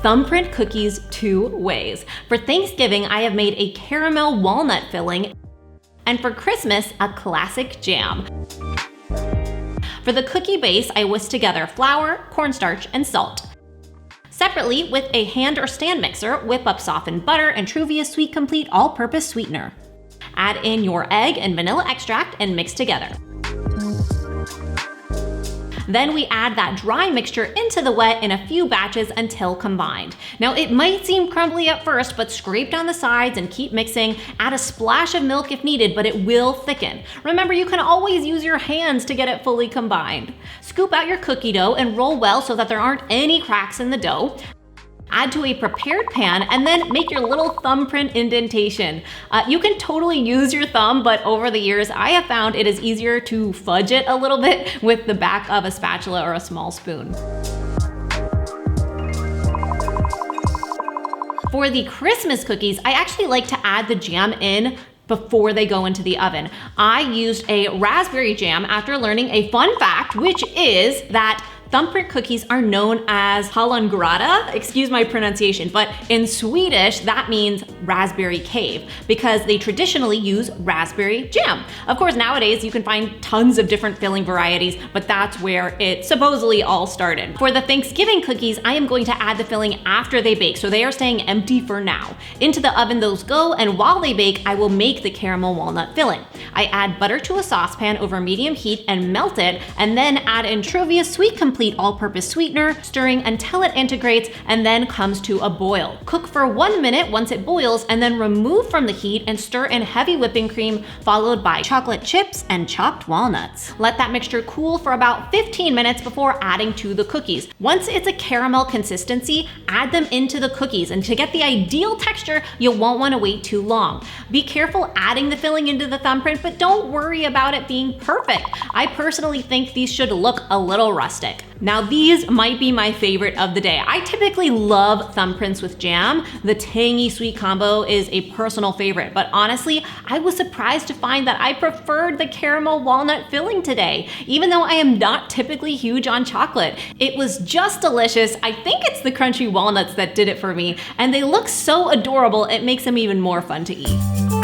Thumbprint cookies 2 ways. For Thanksgiving, I have made a caramel walnut filling, and for Christmas, a classic jam. For the cookie base, I whisk together flour, cornstarch, and salt. Separately, with a hand or stand mixer, whip up softened butter and Truvia Sweet Complete all-purpose sweetener. Add in your egg and vanilla extract and mix together. Then we add that dry mixture into the wet in a few batches until combined. Now it might seem crumbly at first, but scrape down the sides and keep mixing. Add a splash of milk if needed, but it will thicken. Remember, you can always use your hands to get it fully combined. Scoop out your cookie dough and roll well so that there aren't any cracks in the dough. Add to a prepared pan and then make your little thumbprint indentation. You can totally use your thumb, but over the years, I have found it is easier to fudge it a little bit with the back of a spatula or a small spoon. For the Christmas cookies, I actually like to add the jam in before they go into the oven. I used a raspberry jam after learning a fun fact, which is that Thumbprint cookies are known as hallongrata, excuse my pronunciation, but in Swedish, that means raspberry cave because they traditionally use raspberry jam. Of course, nowadays you can find tons of different filling varieties, but that's where it supposedly all started. For the Thanksgiving cookies, I am going to add the filling after they bake, so they are staying empty for now. Into the oven those go, and while they bake, I will make the caramel walnut filling. I add butter to a saucepan over medium heat and melt it, and then add in Truvia Sweet Complete all-purpose sweetener, stirring until it integrates and then comes to a boil. Cook for 1 minute once it boils, and then remove from the heat and stir in heavy whipping cream, followed by chocolate chips and chopped walnuts. Let that mixture cool for about 15 minutes before adding to the cookies. Once it's a caramel consistency, add them into the cookies, and to get the ideal texture, you won't want to wait too long. Be careful adding the filling into the thumbprint, but don't worry about it being perfect. I personally think these should look a little rustic. Now these might be my favorite of the day. I typically love thumbprints with jam. The tangy sweet combo is a personal favorite, but honestly, I was surprised to find that I preferred the caramel walnut filling today, even though I am not typically huge on chocolate. It was just delicious. I think it's the crunchy walnuts that did it for me, and they look so adorable, it makes them even more fun to eat.